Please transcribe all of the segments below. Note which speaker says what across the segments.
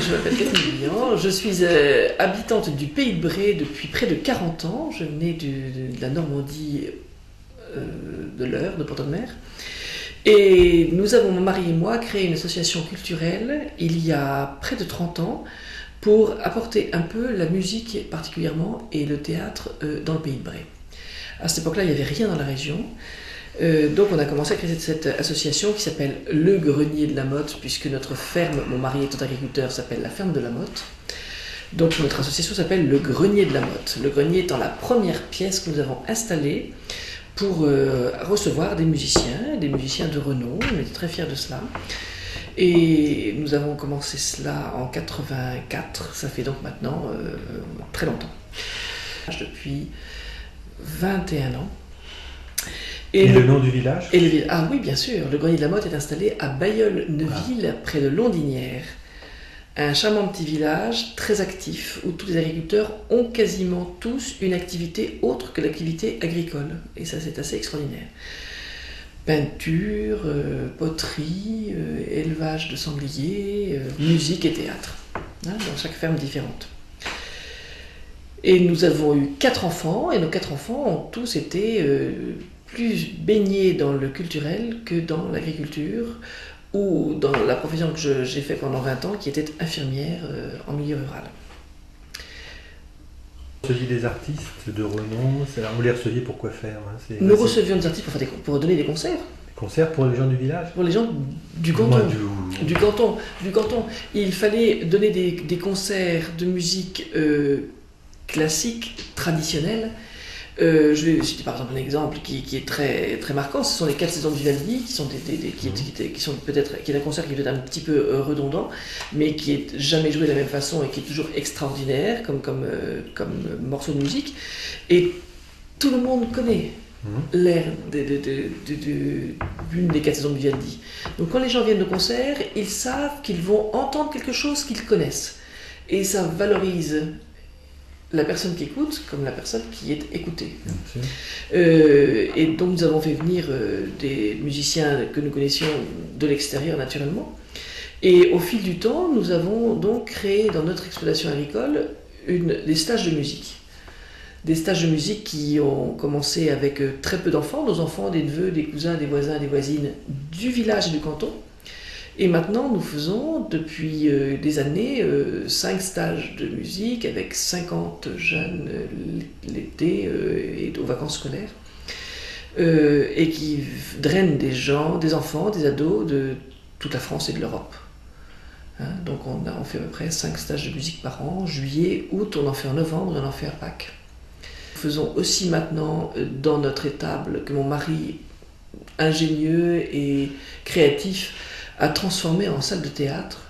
Speaker 1: je m'appelle Catherine Bouillant, je suis habitante du Pays de Bray depuis près de 40 ans. Je venais de la Normandie, de l'Eure, de Pont-de-Mer. Et nous avons, mon mari et moi, créé une association culturelle il y a près de 30 ans pour apporter un peu la musique particulièrement et le théâtre dans le Pays de Bray. À cette époque-là, il n'y avait rien dans la région. Donc on a commencé à créer cette association qui s'appelle Le Grenier de la Motte, puisque notre ferme, mon mari étant agriculteur, s'appelle la ferme de la Motte. Donc notre association s'appelle Le Grenier de la Motte. Le grenier étant la première pièce que nous avons installée pour recevoir des musiciens de renom. On était très fiers de cela. Et nous avons commencé cela en 84, ça fait donc maintenant très longtemps. Depuis 21 ans.
Speaker 2: Et le nom du village ?
Speaker 1: Ah oui, bien sûr. Le Grenier de la Motte est installé à Bailleul-Neuville, près de Londinières. Un charmant petit village, très actif, où tous les agriculteurs ont quasiment tous une activité autre que l'activité agricole. Et ça, c'est assez extraordinaire. Peinture, poterie, élevage de sangliers, musique et théâtre. Dans chaque ferme différente. Et nous avons eu 4 enfants, et nos 4 enfants ont tous été plus baignés dans le culturel que dans l'agriculture ou dans la profession que j'ai fait pendant 20 ans, qui était infirmière en milieu rural.
Speaker 2: Vous receviez des artistes de renom, vous les receviez pour quoi faire ?
Speaker 1: Nous recevions des artistes pour donner des concerts.
Speaker 2: Des concerts pour les gens du village ?
Speaker 1: Pour les gens du canton. Du canton. Il fallait donner des concerts de musique classique, traditionnelle. Je vais citer par exemple un exemple qui est très, très marquant, ce sont les 4 saisons de Vivaldi, qui est un concert qui est peut-être un petit peu redondant, mais qui est jamais joué de la même façon et qui est toujours extraordinaire comme morceau de musique. Et tout le monde connaît l'air d'une des 4 saisons de Vivaldi. Donc quand les gens viennent au concert, ils savent qu'ils vont entendre quelque chose qu'ils connaissent. Et ça valorise la personne qui écoute comme la personne qui est écoutée. Et donc nous avons fait venir des musiciens que nous connaissions de l'extérieur naturellement. Et au fil du temps, nous avons donc créé dans notre exploitation agricole des stages de musique. Des stages de musique qui ont commencé avec très peu d'enfants, nos enfants, des neveux, des cousins, des voisins, des voisines du village et du canton. Et maintenant, nous faisons depuis des années 5 stages de musique avec 50 jeunes l'été et aux vacances scolaires et qui drainent des enfants, des ados de toute la France et de l'Europe. Donc on fait à peu près 5 stages de musique par an, juillet, août, on en fait en novembre, on en fait à Pâques. Nous faisons aussi maintenant dans notre étable que mon mari, ingénieux et créatif, a transformé en salle de théâtre,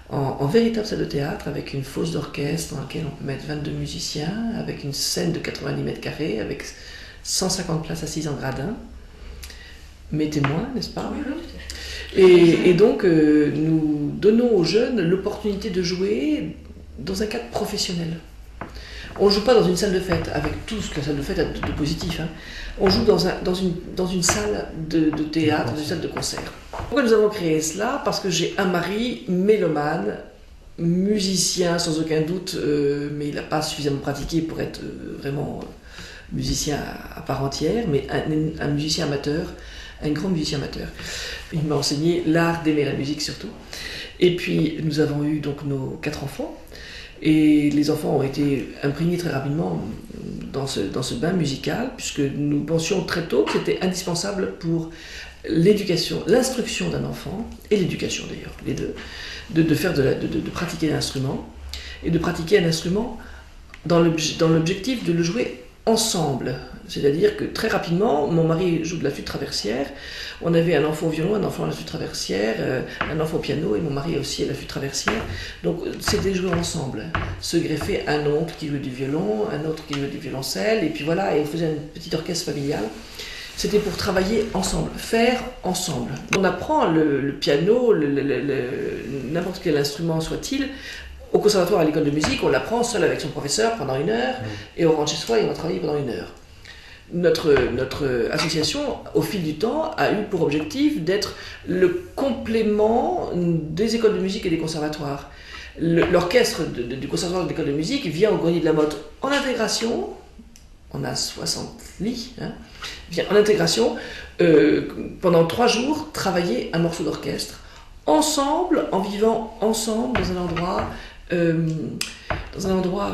Speaker 1: en véritable salle de théâtre, avec une fosse d'orchestre dans laquelle on peut mettre 22 musiciens, avec une scène de 90 mètres carrés, avec 150 places assises en gradin. Mes témoins, n'est-ce pas ? Oui. Et donc, nous donnons aux jeunes l'opportunité de jouer dans un cadre professionnel. On ne joue pas dans une salle de fête, avec tout ce que la salle de fête a de positif. On joue dans une salle de théâtre, dans une salle de concert. Pourquoi nous avons créé cela ? Parce que j'ai un mari mélomane, musicien sans aucun doute, mais il n'a pas suffisamment pratiqué pour être vraiment musicien à part entière, mais un musicien amateur, un grand musicien amateur. Il m'a enseigné l'art d'aimer la musique surtout. Et puis nous avons eu donc nos 4 enfants. Et les enfants ont été imprégnés très rapidement dans ce bain musical, puisque nous pensions très tôt que c'était indispensable pour l'éducation, l'instruction d'un enfant, et l'éducation d'ailleurs, les deux, de pratiquer l'instrument, et de pratiquer un instrument dans l'objectif de le jouer ensemble. C'est-à-dire que très rapidement, mon mari joue de la flûte traversière, on avait un enfant au violon, un enfant à la flûte traversière, un enfant au piano, et mon mari aussi à la flûte traversière. Donc c'était joué ensemble. Se greffer un oncle qui jouait du violon, un autre qui jouait du violoncelle, et puis voilà, et on faisait un petit orchestre familial. C'était pour travailler ensemble, faire ensemble. On apprend le piano, n'importe quel instrument soit-il. Au conservatoire, à l'école de musique, on l'apprend seul avec son professeur pendant 1 heure, et on rentre chez soi et on va travailler pendant 1 heure. Notre association, au fil du temps, a eu pour objectif d'être le complément des écoles de musique et des conservatoires. L'orchestre du Conservatoire de l'École de musique vient au Grenier de la Motte en intégration, on a 60 lits, hein, vient en intégration pendant 3 jours travailler un morceau d'orchestre, ensemble, en vivant ensemble dans un endroit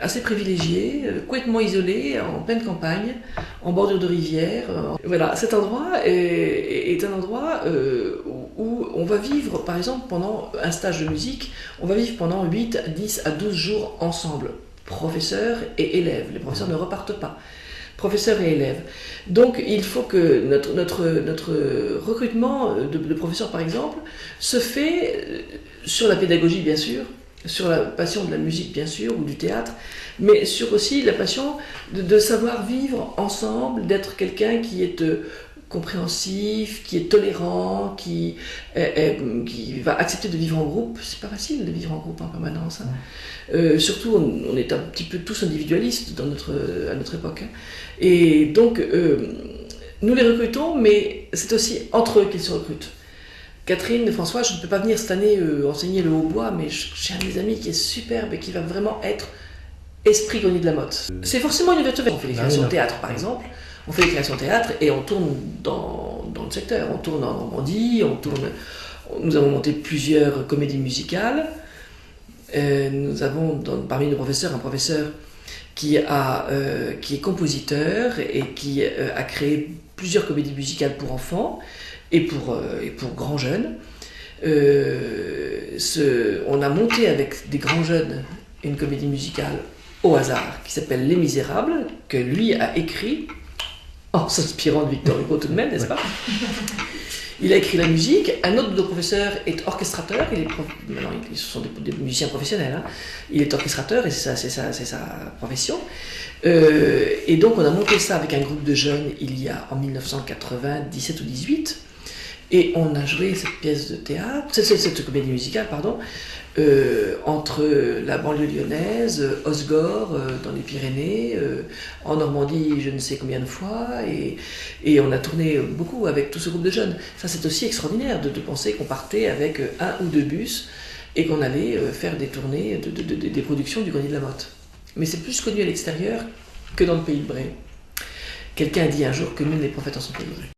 Speaker 1: assez privilégié, complètement isolé, en pleine campagne, en bordure de rivière. Voilà, cet endroit est un endroit où on va vivre, par exemple, pendant un stage de musique, on va vivre pendant 8, 10 à 12 jours ensemble, professeurs et élèves. Les professeurs ne repartent pas. Professeurs et élèves. Donc il faut que notre recrutement de professeurs, par exemple, se fait sur la pédagogie, bien sûr, sur la passion de la musique, bien sûr, ou du théâtre, mais sur aussi la passion de savoir vivre ensemble, d'être quelqu'un qui est compréhensif, qui est tolérant, qui va accepter de vivre en groupe. C'est pas facile de vivre en groupe en permanence. Hein. Surtout, on est un petit peu tous individualistes à notre époque. Hein. Et donc, nous les recrutons, mais c'est aussi entre eux qu'ils se recrutent. Catherine, François, je ne peux pas venir cette année enseigner le hautbois, mais j'ai un de mes amis qui est superbe et qui va vraiment être esprit Grenier de la Motte. C'est forcément une ouverture. On fait des créations de théâtre, par exemple. On fait des créations de théâtre et on tourne dans le secteur. On tourne en Normandie, nous avons monté plusieurs comédies musicales. Nous avons parmi nos professeurs un professeur qui est compositeur et qui a créé plusieurs comédies musicales pour enfants et pour grands jeunes. On a monté avec des grands jeunes une comédie musicale au hasard qui s'appelle Les Misérables, que lui a écrit en s'inspirant de Victor Hugo tout de même, n'est-ce pas? Il a écrit la musique. Un autre de nos professeurs est orchestrateur. Maintenant, ce sont des musiciens professionnels. Hein. Il est orchestrateur et c'est sa profession. Et donc, on a monté ça avec un groupe de jeunes en 1997 ou 18. Et on a joué cette pièce de théâtre, cette comédie musicale, pardon, entre la banlieue lyonnaise, Osgore, dans les Pyrénées, en Normandie je ne sais combien de fois, et on a tourné beaucoup avec tout ce groupe de jeunes. Ça, c'est aussi extraordinaire de penser qu'on partait avec 1 ou 2 bus et qu'on allait faire des tournées, des productions du Grenier de la Motte. Mais c'est plus connu à l'extérieur que dans le pays de Bray. Quelqu'un a dit un jour que nul n'est prophète en son pays de Bray.